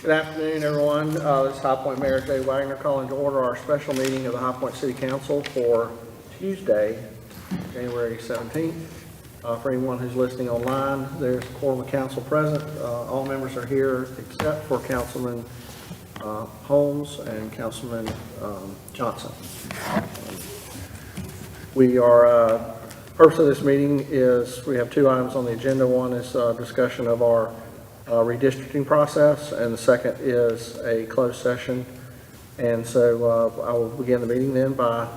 Good afternoon, everyone. This is High Point Mayor Jay Wagner calling to order our special meeting of the High Point City Council for Tuesday, January 17th. For anyone who's listening online, there's a quorum of council present. All members are here except for Councilman Holmes and Councilman Johnson. Purpose of this meeting is we have two items on the agenda. One is discussion of our redistricting process, and the second is a closed session. And so I will begin the meeting then by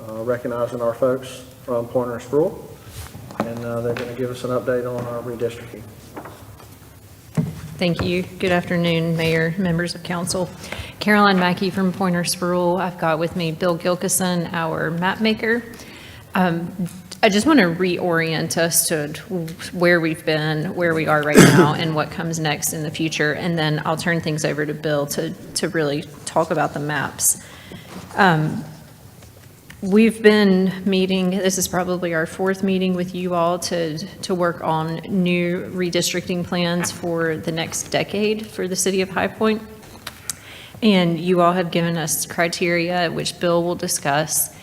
recognizing our folks from Poynter and Spruill, and they're going to give us an update on our redistricting. Thank you. Good afternoon, Mayor, members of council. Caroline Mackey from Poynter Spruill. I've got with me Bill Gilkison, our map maker. I just want to reorient us to where we've been, where we are right now, and what comes next in the future. And then I'll turn things over to Bill to really talk about the maps. We've been meeting, this is probably our fourth meeting with you all to work on new redistricting plans for the next decade for the city of High Point. And you all have given us criteria, which Bill will discuss.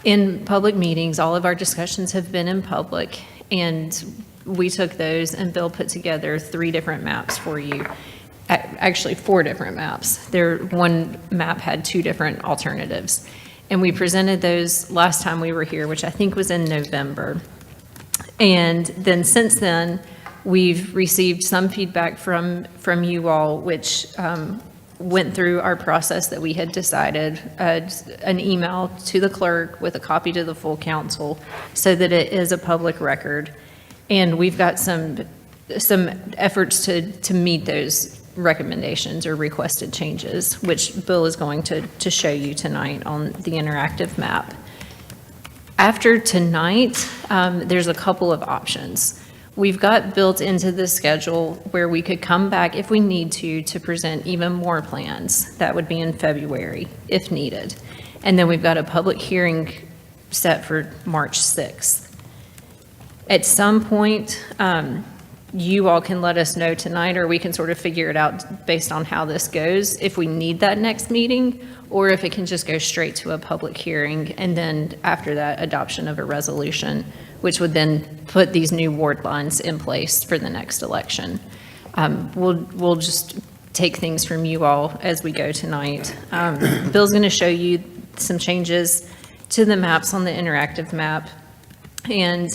In public meetings, all of our discussions have been in public, and we took those and Bill put together 3 different maps for you. Actually, 4 different maps. One map had 2 different alternatives. And we presented those last time we were here, which I think was in November. And then since then, we've received some feedback from you all, which went through our process that we had decided, an email to the clerk with a copy to the full council so that it is a public record. And we've got some efforts to meet those recommendations or requested changes, which Bill is going to show you tonight on the interactive map. After tonight, there's a couple of options. We've got built into the schedule where we could come back if we need to present even more plans. That would be in February if needed. And then we've got a public hearing set for March 6th. At some point, you all can let us know tonight, or we can sort of figure it out based on how this goes, if we need that next meeting, or if it can just go straight to a public hearing, and then after that, adoption of a resolution, which would then put these new ward lines in place for the next election. We'll just take things from you all as we go tonight. Bill's going to show you some changes to the maps on the interactive map, and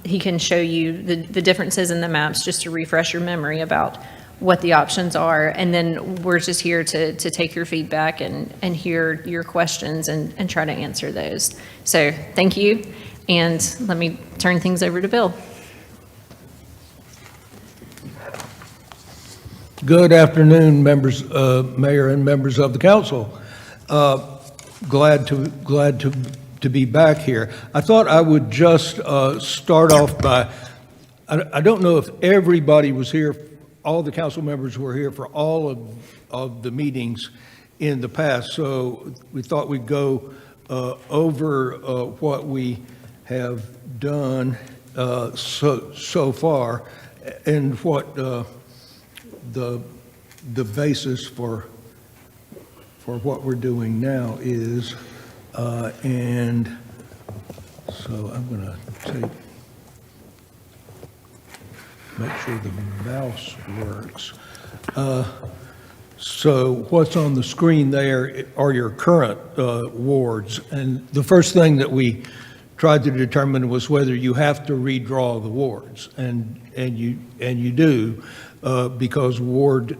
he can show you the differences in the maps just to refresh your memory about what the options are. And then we're just here to take your feedback and hear your questions and try to answer those. So thank you. And let me turn things over to Bill. Good afternoon, members, Mayor and members of the council. Glad to be back here. I thought I would just start off by, I don't know if everybody was here, all the council members were here for all of the meetings in the past, so we thought we'd go over what we have done so far and what the basis for what we're doing now is. And so I'm going to make sure the mouse works. So what's on the screen there are your current wards. And the first thing that we tried to determine was whether you have to redraw the wards. And you do, because wards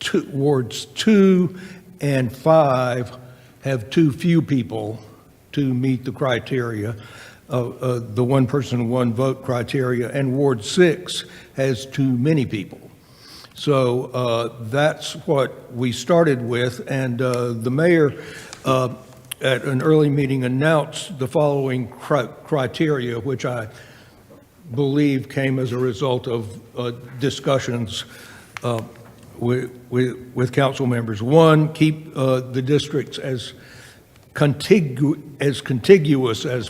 2 and 5 have too few people to meet the criteria, the one person, one vote criteria, and Ward 6 has too many people. So that's what we started with, and the mayor at an early meeting announced the following criteria, which I believe came as a result of discussions with council members. 1, keep the districts as contiguous as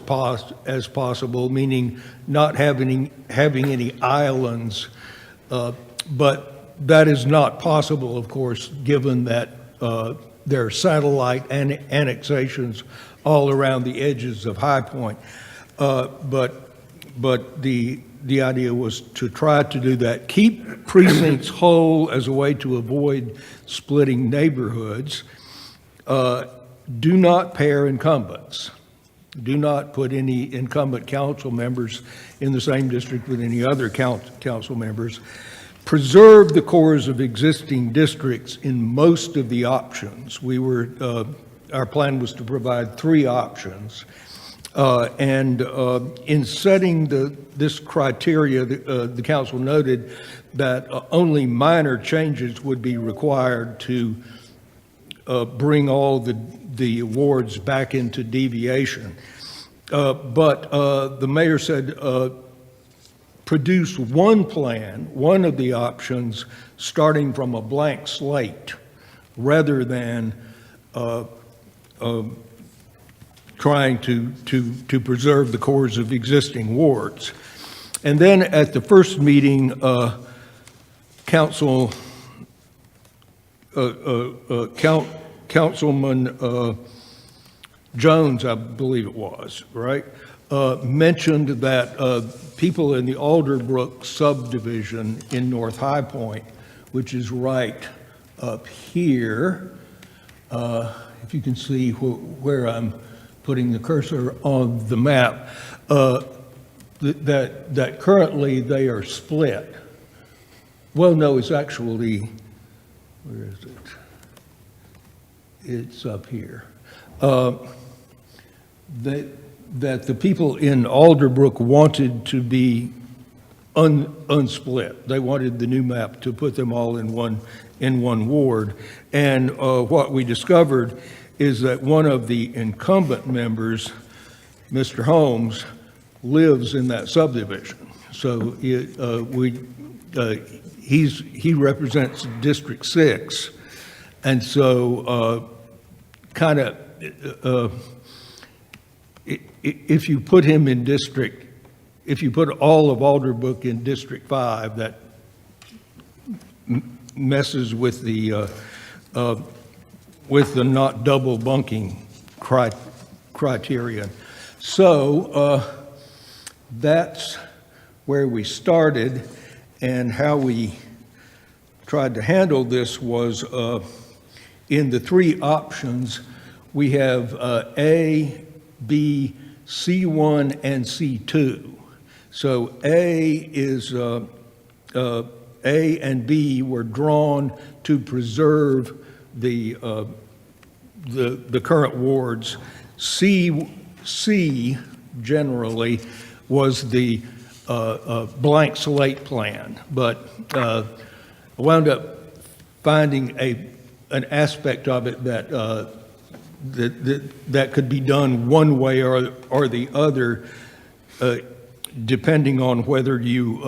possible, meaning not having any islands But that is not possible, of course, given that there are satellite annexations all around the edges of High Point. But the idea was to try to do that, keep precincts whole as a way to avoid splitting neighborhoods. Do not pair incumbents. Do not put any incumbent council members in the same district with any other council members. Preserve the cores of existing districts in most of the options. Our plan was to provide 3 options. And in setting this criteria, the council noted that only minor changes would be required to bring all the awards back into deviation. But the mayor said, produce one plan, one of the options, starting from a blank slate, rather than trying to preserve the cores of existing wards. And then at the first meeting, Councilman Jones, I believe it was, right, mentioned that people in the Alderbrook subdivision in North High Point, which is right up here, if you can see where I'm putting the cursor on the map, that currently they are split. Well, no, it's actually, where is it? It's up here. That the people in Alderbrook wanted to be unsplit. They wanted the new map to put them all in one ward. And what we discovered is that one of the incumbent members, Mr. Holmes, lives in that subdivision. So he represents District 6. And so if you put him in if you put all of Alderbrook in District 5, that messes with the not double bunking criterion. So that's where we started, and how we tried to handle this was in the 3 options, we have A, B, C1, and C2. So A and B were drawn to preserve the current wards. C generally was the blank slate plan, but I wound up finding an aspect of it that could be done one way or the other, depending on whether you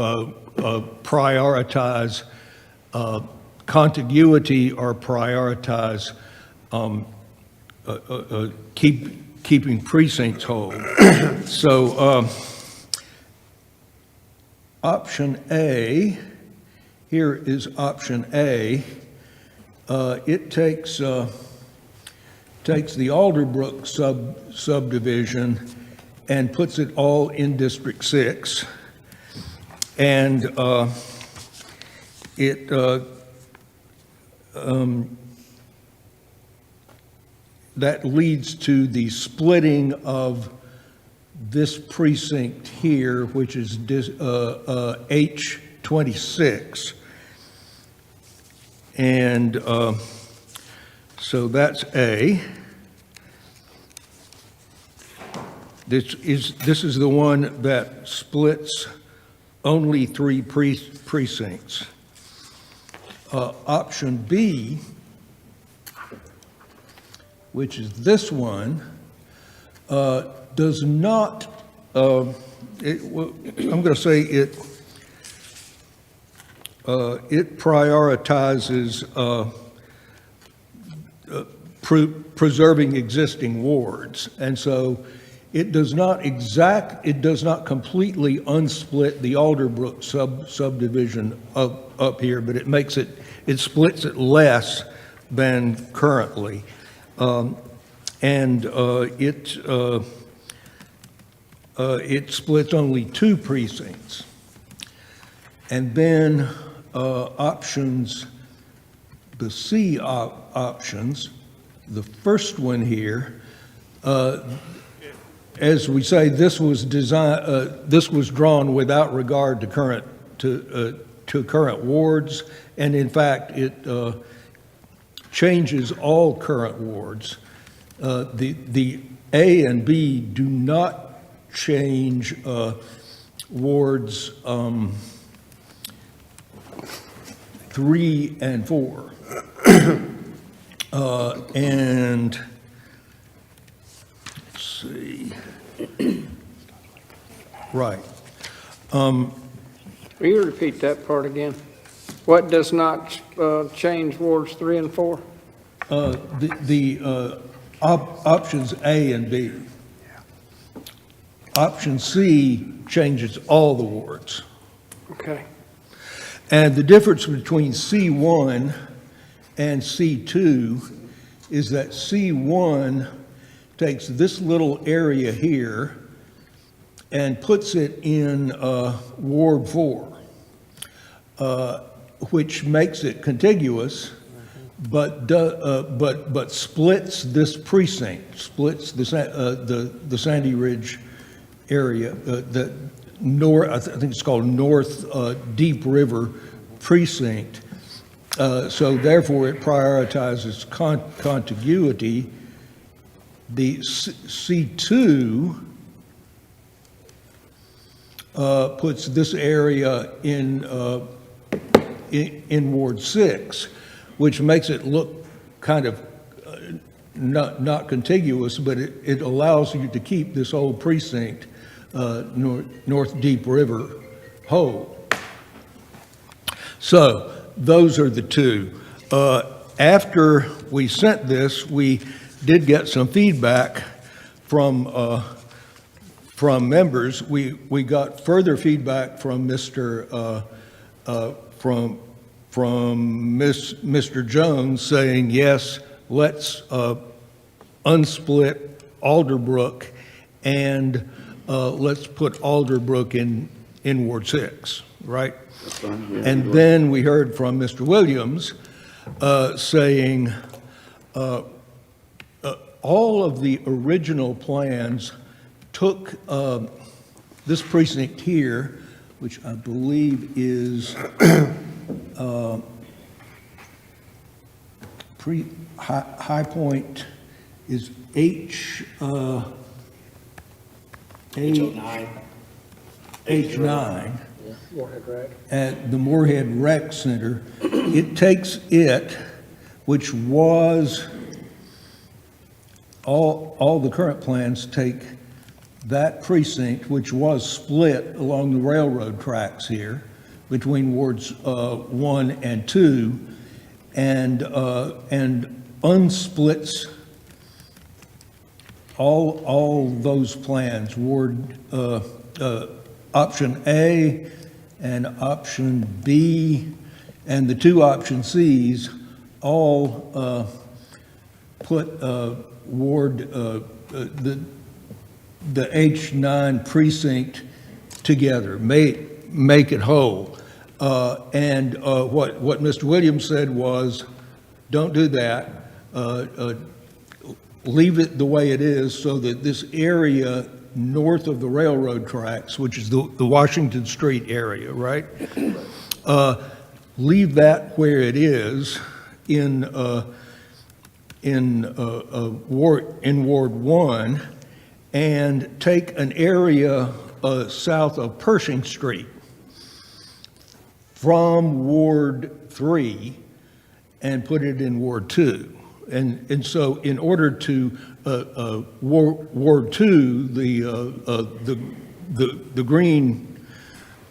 prioritize contiguity or prioritize keeping precincts whole. So option A, here is option A. It takes the Alderbrook subdivision and puts it all in District 6. And that leads to the splitting of this precinct here, which is H26. And so that's A. This is the one that splits only 3 precincts. Option B, which is this one, does not, I'm going to say it prioritizes preserving existing wards. And so It does not completely unsplit the Alderbrook subdivision up here, but it splits it less than currently. It splits only 2 precincts. And then options, the C options, the first one here, as we say, this was drawn without regard to current wards, and in fact, it changes all current wards. The A and B do not change wards 3 and 4. And let's see. Right. Will you repeat that part again? What does not change wards 3 and 4? Options A and B. Option C changes all the wards. Okay. And the difference between C1 and C2 is that C1 takes this little area here and puts it in Ward 4, which makes it contiguous, but splits this precinct, splits the Sandy Ridge area, I think it's called North Deep River Precinct. So therefore, it prioritizes contiguity. The C2 puts this area in Ward 6, which makes it look kind of not contiguous, but it allows you to keep this old precinct, North Deep River, whole. So those are the 2. After we sent this, we did get some feedback from members. We got further feedback from Mr. Jones saying, yes, let's unsplit Alderbrook and let's put Alderbrook in Ward 6, right? And then we heard from Mr. Williams saying all of the original plans took this precinct here, which I believe is High Point is H9. Moorhead Rec. At the Moorhead Rec Center. It takes it, which was, all the current plans take that precinct, which was split along the railroad tracks here between wards 1 and 2, and unsplits all those plans, option A and option B and the 2 option Cs all put the H9 precinct together, make it whole. And what Mr. Williams said was, don't do that. Leave it the way it is so that this area north of the railroad tracks, which is the Washington Street area, right? Leave that where it is in Ward 1, and take an area south of Pershing Street from Ward 3 and put it in Ward 2. And so in order to Ward 2, the green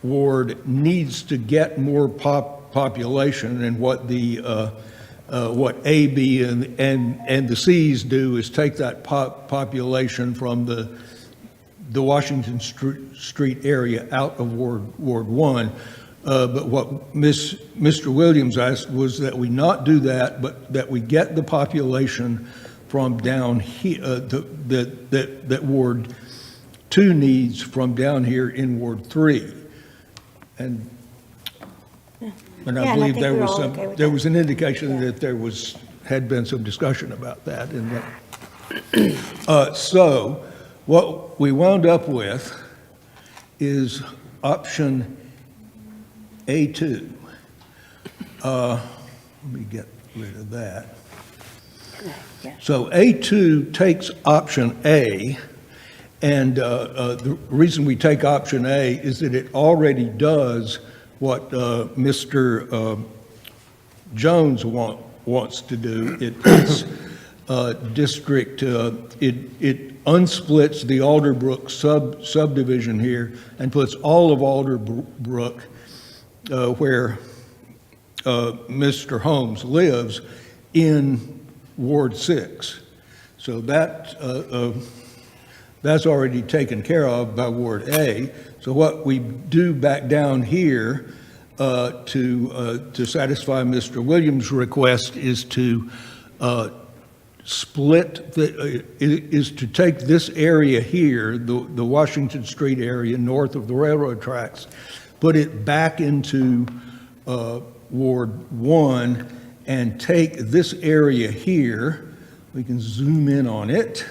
ward needs to get more population, and what A, B, and the C's do is take that population from the the Washington Street area out of Ward 1. But what Mr. Williams asked was that we not do that, but that we get the population from down here, that Ward 2 needs from down here in Ward 3. And Yeah, I and I believe think there we're was all some, okay with there that. was an indication Yeah. that had been some discussion about that. And that, so what we wound up with is option A2. Let me get rid of that. Yeah. So A2 takes option A, and the reason we take option A is that it already does what Mr. Jones wants to do. It puts district, it unsplits the Alderbrook subdivision here and puts all of Alderbrook where Mr. Holmes lives in Ward 6. So that, that's already taken care of by Ward A. So what we do back down here to satisfy Mr. Williams' request is to split, is to take this area here, the Washington Street area north of the railroad tracks, put it back into Ward 1 and take this area here, we can zoom in on it,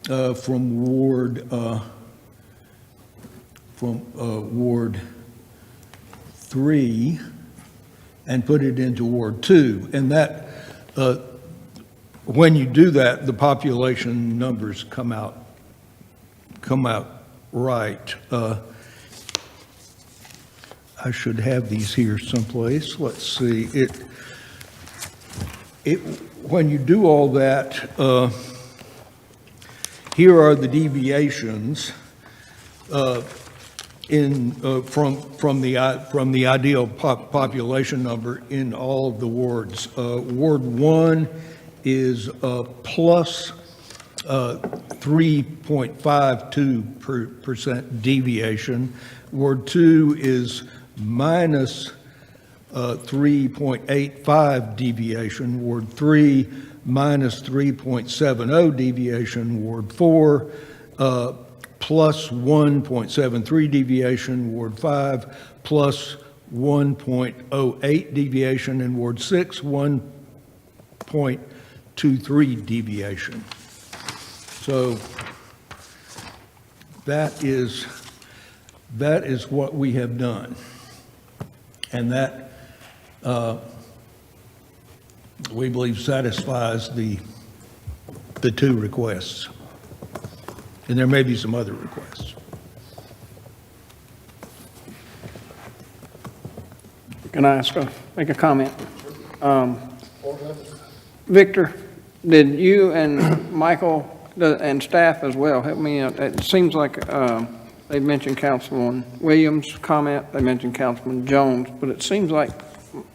from Ward 3 and put it into Ward 2. And that, when you do that, the population numbers come out right. I should have these here someplace. Let's see. When you do all that, here are the deviations from the ideal population number in all of the wards. Ward 1 is plus 3.52% deviation. Ward 2 is minus 3.85 deviation. Ward 3 minus 3.70 deviation. Ward 4 plus 1.73 deviation. Ward 5 plus 1.08 deviation. And Ward 6 1.23 deviation. So that is what we have done. And that, we believe, satisfies the two requests. And there may be some other requests. Can I make a comment? Victor, did you and Michael and staff as well help me out? It seems like they mentioned Councilman Williams' comment, they mentioned Councilman Jones, but it seems like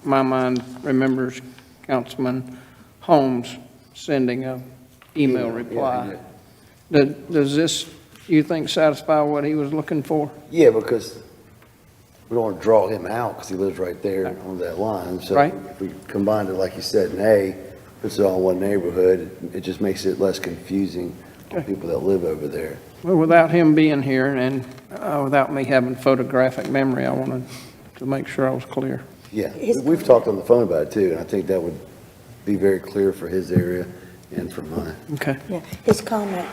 my mind remembers Councilman Holmes sending a email reply. Does this, you think, satisfy what he was looking for? Yeah, because we don't want to draw him out because he lives right there on that line. So Right. if we combined it, like you said, in A, puts it all in one neighborhood, it just makes it less confusing for Okay. people that live over there. Well, without him being here and without me having photographic memory, I wanted to make sure I was clear. Yeah, His- we've talked on the phone about it too, and I think that would be very clear for his area and for mine. Okay. Yeah, his comment,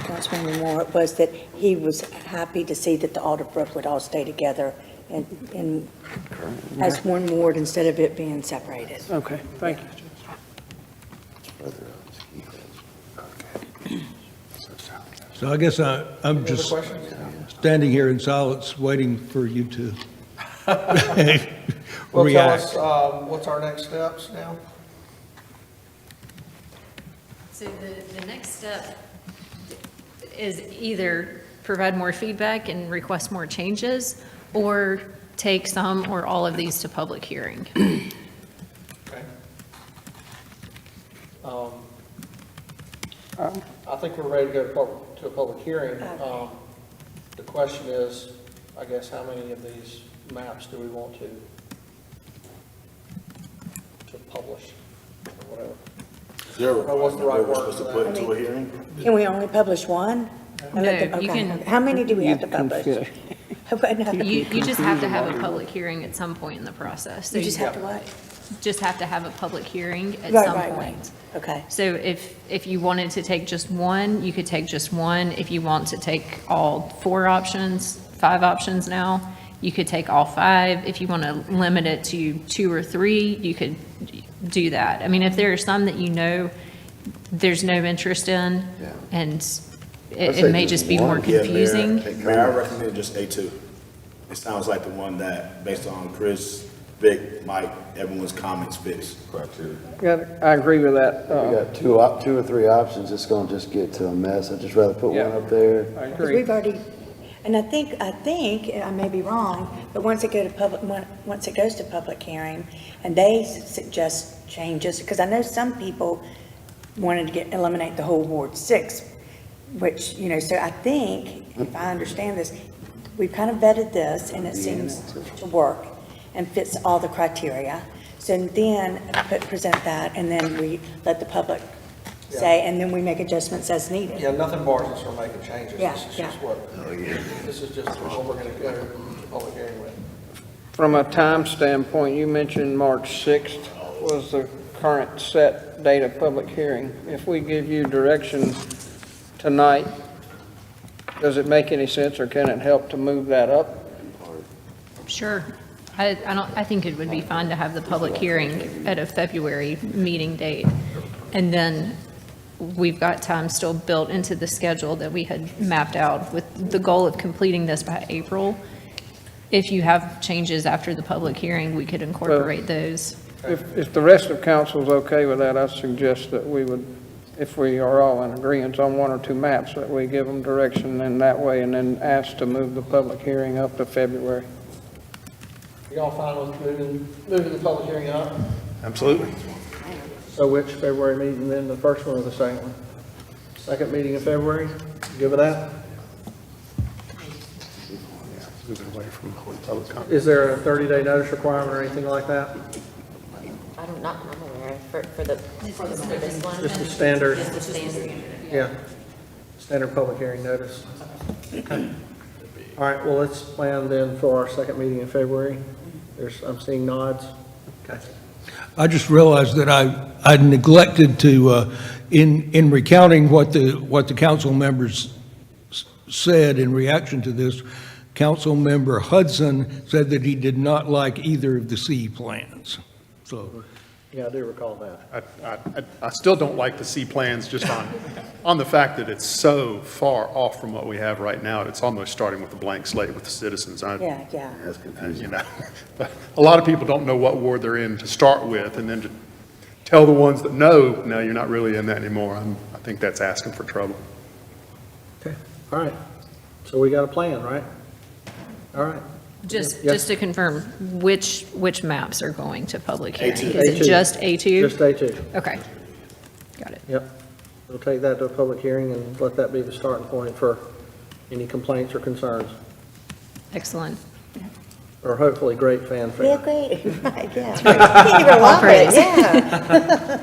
Councilman Moore, was that he was happy to see that the Alderbrook would all stay together and as one ward instead of it being separated. Okay, thank you. So I guess I'm just standing here in silence, waiting for you to Well, tell react. us, what's our next steps now? So the next step is either provide more feedback and request more changes, or take some or all of these to public hearing. Okay. I think we're ready to go to to a public hearing. The question is, I guess, how many of these maps do we want to publish, or whatever? Is there a Or what's the right requirement word we're supposed to for put that? into a hearing? Can we only publish one? No, you Okay, can- okay. How many do we have to publish? You You just have to have a public hearing at some point in the process. So You just have to what? just have to have a public hearing at Right, some right, point. right. Okay. So if you wanted to take just one, you could take just one. If you want to take all 4 options, 5 options now, you could take all 5. If you want to limit it to 2 or 3, you could do that. I mean, if there are some that you know there's no interest in, Yeah. and I'd it say may just just be more one. Yeah, Mayor. confusing. Mayor, I recommend just A2. It sounds like the one that, based on Chris, Vic, Mike, everyone's comments fits. Yeah, I agree with that. We got two or three options, it's gonna just get to a mess. I'd just rather put one Yeah. up there. I Because agree. we've already, and I think, I may be wrong, but once it goes to public hearing, and they suggest changes, because I know some people wanted to eliminate the whole Ward 6, which, so I think, if I understand this, we've kind of vetted this, and it seems to work and fits all the criteria. So then present that, and then we let the public say, and then we make adjustments as needed. Yeah, nothing bars us from making changes. Yeah, This is yeah. just this is just what we're gonna go to public hearing with. From a time standpoint, you mentioned March 6th was the current set date of public hearing. If we give you direction tonight, does it make any sense, or can it help to move that up? Sure. I think it would be fine to have the public hearing at a February meeting date. And then we've got time still built into the schedule that we had mapped out with the goal of completing this by April. If you have changes after the public hearing, we could incorporate those. If the rest of council's okay with that, I suggest that we would, if we are all in agreement on 1 or 2 maps, that we give them direction in that way, and then ask to move the public hearing up to February. Y'all fine with moving the public hearing up? Absolutely. So which February meeting then, the first one or the second one? Second meeting in February, good with that? Is there a 30-day notice requirement or anything like that? I'm aware, for this one. Just the standard, Just the standard. yeah, standard public hearing notice. Okay. All right, well, let's plan then for our second meeting in February. I'm seeing nods. Okay. I just realized that I neglected to, in recounting what the council members said in reaction to this, Council Member Hudson said that he did not like either of the C plans. So, Yeah, I do recall that. I still don't like the C plans just on the fact that it's so far off from what we have right now. It's almost starting with a blank slate with the citizens. Yeah. That's confusing. You know, but a lot of people don't know what ward they're in to start with, and then to tell the ones that know, no, you're not really in that anymore. I think that's asking for trouble. Okay, all right. So we got a plan, right? All right. Just Yes. to confirm, which maps are going to public hearing? A2. Is it just A2? Just A2. Okay, got it. Yep. We'll take that to a public hearing and let that be the starting point for any complaints or concerns, Excellent. or hopefully great Yeah, fanfare. great, right, yeah. You're gonna love it, praise. yeah.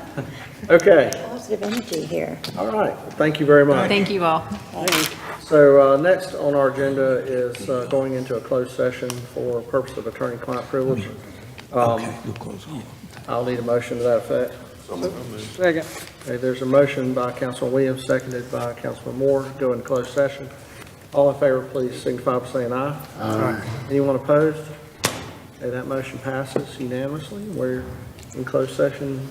Okay, Positive energy here. all right. Thank you very much. Thank you all. So next on our agenda is going into a closed session for purpose of attorney-client privilege. you'll close. I'll need a motion to that effect. Second. Okay, there's a motion by Councilman Williams, seconded by Councilman Moore, to go into closed session. All in favor, please signify by saying aye. Aye. Anyone opposed? Okay, that motion passes unanimously. We're in closed session